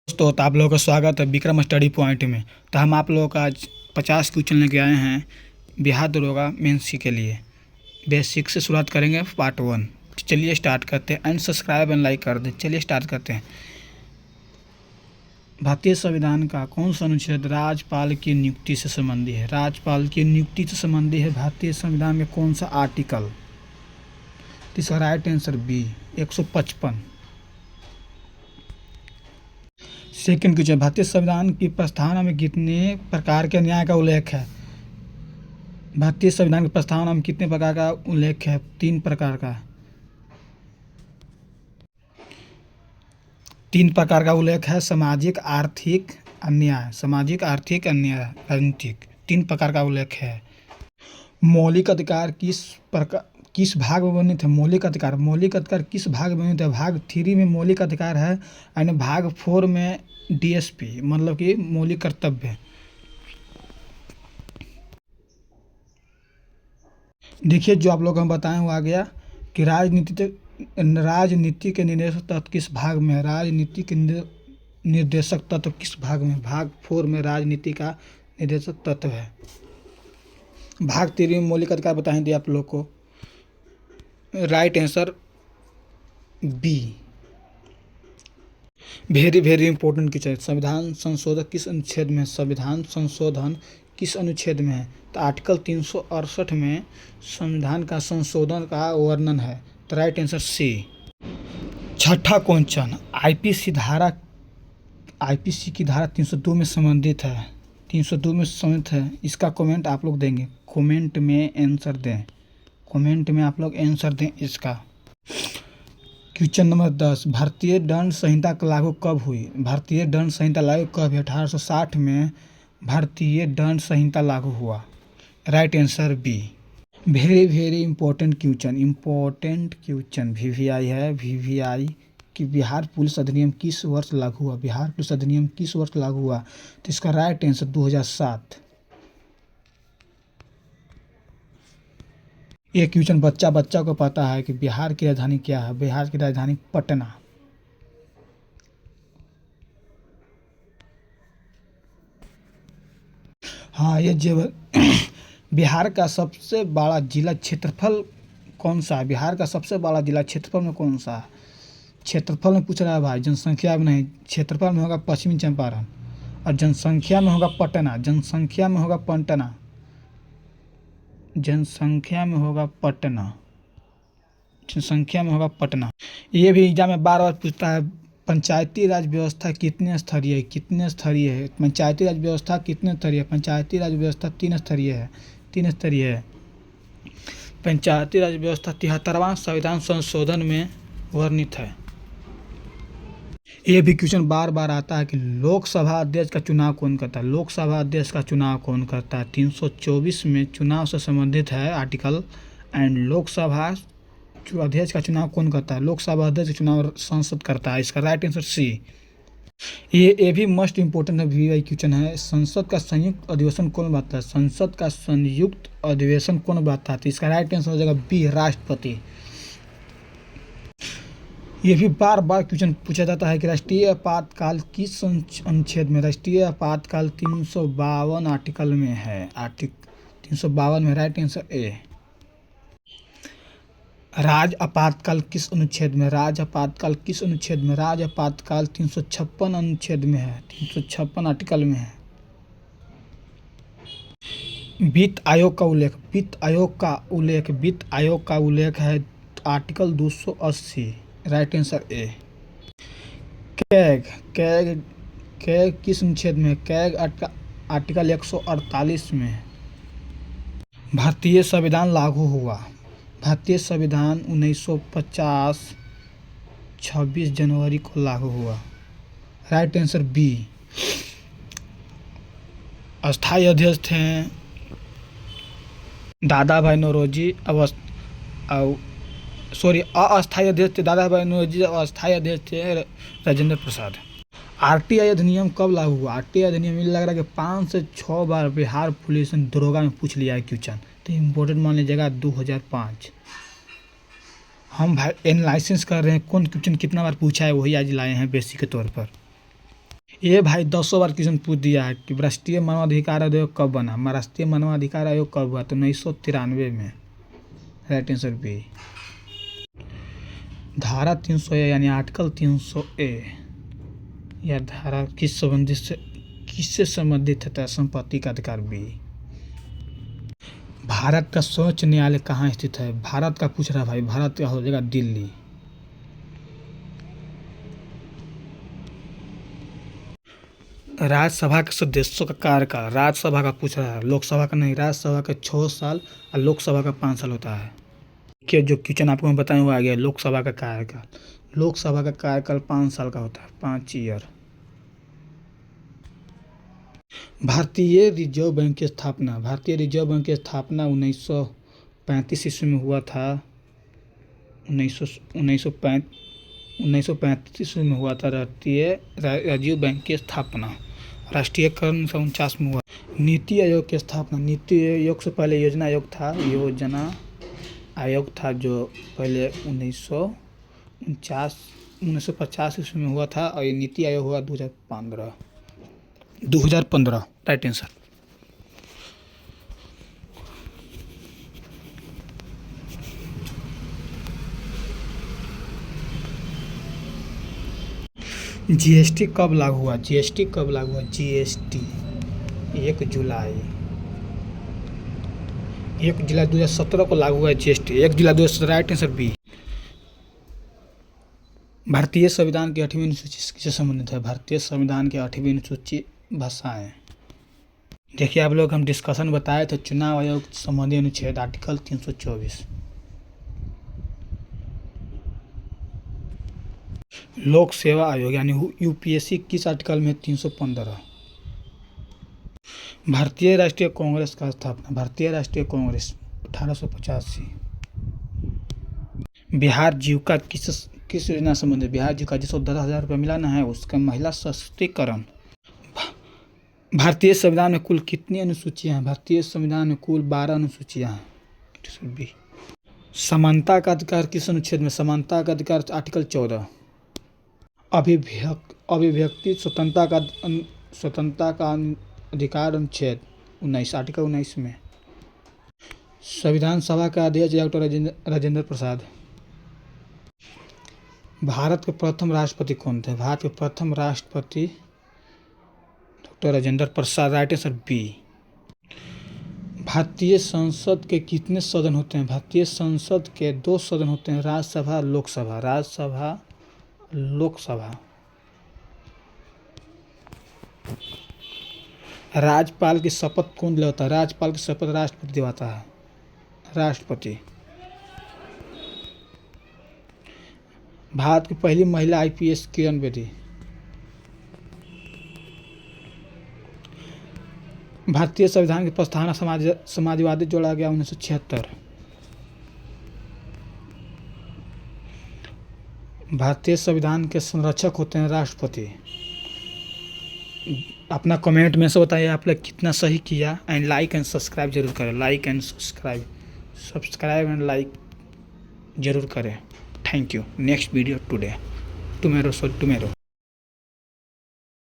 दोस्तों, तो आप लोगों का स्वागत है विक्रम स्टडी पॉइंट में। तो हम आप लोगों का आज 50 क्वेश्चन लेके आए हैं बिहार दरोगा मेंस के लिए। बेसिक से शुरुआत करेंगे पार्ट 1। चलिए स्टार्ट करते हैं। एंड सब्सक्राइब एंड लाइक कर दें। चलिए स्टार्ट करते हैं। भारतीय संविधान का कौन सा अनुच्छेद राज्यपाल की नियुक्ति से संबंधी है? राज्यपाल की नियुक्ति से संबंधी है भारतीय संविधान में कौन सा आर्टिकल? इसका right answer b 155। Second question, भारतीय संविधान की प्रस्तावना में कितने प्रकार के न्याय का उल्लेख है? भारतीय संविधान की प्रस्तावना में कितने प्रकार का उल्लेख है? 3 प्रकार का। 3 प्रकार का उल्लेख है। सामाजिक, आर्थिक, अन्याय। सामाजिक, आर्थिक, अन्याय, राजनीतिक। 3 प्रकार का उल्लेख है। मौलिक अधिकार किस भाग में वर्णित है? मौलिक अधिकार किस भाग में वर्णित है? भाग 3 में मौलिक अधिकार है और भाग 4 में डीएसपी मतलब कि मौलिक कर्तव्य। देखिए, जो आप लोग हम बताएं वो आ गया कि राजनीति के निर्देशक तत्व किस भाग में है? राजनीति के निर्देशक तत्व किस भाग में? भाग 4 में राजनीति का निर्देशक तत्व है। भाग 3 में मौलिक अधिकार बताएंगे आप लोग को। Right answer B. Very important question. संविधान संशोधन किस अनुच्छेद में? संविधान संशोधन किस अनुच्छेद में है? तो आर्टिकल 368 में संविधान का संशोधन का वर्णन है। तो राइट आंसर सी। छठा क्वेश्चन, आईपीसी की धारा 302 में संबंधित है। 302 में संबंधित है। इसका कमेंट आप लोग देंगे। कमेंट में आंसर दें। कमेंट में आप लोग आंसर दें इसका। क्वेश्चन नंबर 10, भारतीय दंड संहिता लागू कब हुई? भारतीय दंड संहिता लागू कब हुई? 1860 में भारतीय दंड संहिता लागू हुआ। Right answer B. Very important question. VVI है। वीवीआई कि बिहार पुलिस अधिनियम किस वर्ष लागू हुआ? बिहार पुलिस अधिनियम किस वर्ष लागू हुआ? तो इसका राइट आंसर 2007। ये क्वेश्चन बच्चा को पता है कि बिहार की राजधानी क्या है? बिहार की राजधानी पटना। हाँ, ये बिहार का सबसे बड़ा जिला क्षेत्रफल कौन सा है? बिहार का सबसे बड़ा जिला क्षेत्रफल में कौन सा है? क्षेत्रफल में पूछ रहा है भाई, जनसंख्या में नहीं। क्षेत्रफल में होगा पश्चिमी चंपारण और जनसंख्या में होगा पटना। जनसंख्या में होगा पटना। जनसंख्या में होगा पटना। ये भी एग्जाम में बार पूछता है। पंचायती राज व्यवस्था कितने स्तरीय है? पंचायती राज व्यवस्था कितने स्तरीय है? पंचायती राज व्यवस्था 3 स्तरीय है। 3 स्तरीय है पंचायती राज व्यवस्था। 73वां संविधान संशोधन में वर्णित है। ये भी क्वेश्चन बार आता है कि लोकसभा अध्यक्ष का चुनाव कौन करता है? लोकसभा अध्यक्ष का चुनाव कौन करता है? 324 में चुनाव से संबंधित है आर्टिकल। एंड लोकसभा अध्यक्ष का चुनाव कौन करता है? लोकसभा अध्यक्ष का चुनाव संसद करता है। इसका राइट आंसर सी। ये भी मोस्ट इंपोर्टेंट है। वीआई क्वेश्चन है। संसद का संयुक्त अधिवेशन कौन बुलाता है? संसद का संयुक्त अधिवेशन कौन बुलाता है? तो इसका राइट आंसर हो जाएगा बी, राष्ट्रपति। ये भी बार क्वेश्चन पूछा जाता है कि राष्ट्रीय आपातकाल किस अनुच्छेद में? राष्ट्रीय आपातकाल 352 आर्टिकल में है। आर्टिकल 352 में। Right answer A. राज्य आपातकाल किस अनुच्छेद में? राज्य आपातकाल किस अनुच्छेद में? राज्य आपातकाल 356 अनुच्छेद में है। 356 आर्टिकल में है। वित्त आयोग का उल्लेख है article 280। Right answer A. CAG किस अनुच्छेद में? कैग आर्टिकल 148 में। भारतीय संविधान लागू हुआ। भारतीय संविधान 1950 26 जनवरी को लागू हुआ। Right answer B. अस्थायी अध्यक्ष थे दादा भाई नौरोजी। अस्थायी अध्यक्ष थे दादा भाई नौरोजी। अस्थायी अध्यक्ष थे राजेंद्र प्रसाद। आरटीआई अधिनियम कब लागू हुआ? आरटीआई अधिनियम लग रहा है कि 5 से 6 बार बिहार पुलिस दरोगा में पूछ लिया है क्वेश्चन। तो इम्पोर्टेंट मान लीजिएगा 2005। हम भाई एनालिसिस कर रहे हैं कौन क्वेश्चन कितना बार पूछा है, वही आज लाए हैं बेसिक के तौर पर। ये भाई 10 बार क्वेश्चन पूछ दिया है कि राष्ट्रीय मानवाधिकार आयोग कब बना। राष्ट्रीय मानवाधिकार आयोग कब हुआ? तो 1993 में। Right answer B. धारा 300 ए यानी आर्टिकल 300 ए यह धारा किससे संबंधित है? संपत्ति का अधिकार। बी। भारत का सर्वोच्च न्यायालय कहाँ स्थित है? भारत का पूछ रहा है भाई, भारत का हो जाएगा दिल्ली। राज्यसभा के सदस्यों का कार्यकाल, राज्यसभा का पूछ रहा है, लोकसभा का नहीं। राज्यसभा का 6 साल और लोकसभा का 5 साल होता है। कि जो क्वेश्चन आपको मैं बताया हुआ आ गया। लोकसभा का कार्यकाल 5 साल का होता है, 5 ईयर। भारतीय रिजर्व बैंक की स्थापना, 1935 ईस्वी में हुआ था। 1935 ईस्वी में हुआ था राष्ट्रीय रिजर्व बैंक की स्थापना। राष्ट्रीयकरण 1949 में हुआ। नीति आयोग की स्थापना, नीति आयोग से पहले योजना आयोग था जो पहले 1950 ईस्वी में हुआ था और ये नीति आयोग हुआ 2015। Right answer. जीएसटी कब लागू हुआ? जीएसटी 1 जुलाई 2017 को लागू हुआ है। जीएसटी 1 जुलाई 2017। Right answer B. भारतीय संविधान की 8वीं अनुसूची किससे संबंधित है? भारतीय संविधान की 8वीं अनुसूची भाषाएं। देखिए आप लोग, हम डिस्कशन बताए थे चुनाव आयोग संबंधी अनुच्छेद आर्टिकल 324। लोक सेवा आयोग यानी यूपीएससी किस आर्टिकल में? 315। भारतीय राष्ट्रीय कांग्रेस का स्थापना, भारतीय राष्ट्रीय कांग्रेस 1885। बिहार जीविका किस योजना संबंधित? बिहार जीविका जिसको 10,000 रुपये मिला ना है, उसका महिला सशक्तिकरण। भारतीय संविधान में कुल कितनी अनुसूचियां हैं? भारतीय संविधान में कुल 12 अनुसूचियां हैं। बी। समानता का अधिकार किस अनुच्छेद में? समानता का अधिकार आर्टिकल 14। अभिव्यक्ति स्वतंत्रता का अधिकार अनुच्छेद 19, आर्टिकल 19 में। संविधान सभा का अध्यक्ष डॉक्टर राजेंद्र प्रसाद। भारत के प्रथम राष्ट्रपति कौन थे? भारत के प्रथम राष्ट्रपति doctor Rajendra Prasad. Right answer B. भारतीय संसद के कितने सदन होते हैं? भारतीय संसद के 2 सदन होते हैं, राज्यसभा लोकसभा। राज्यसभा लोकसभा। राज्यपाल की शपथ कौन दिलाता है? राज्यपाल की शपथ राष्ट्रपति दिलाता है। राष्ट्रपति। भारत की पहली महिला आईपीएस किरण बेदी। भारतीय संविधान की प्रस्तावना समाजवादी जोड़ा गया 1976। भारतीय संविधान के संरक्षक होते हैं राष्ट्रपति। अपना कमेंट में से बताइए आप लोग कितना सही किया। एंड लाइक एंड सब्सक्राइब जरूर करें। सब्सक्राइब एंड लाइक जरूर करें। Thank you. Next video tomorrow.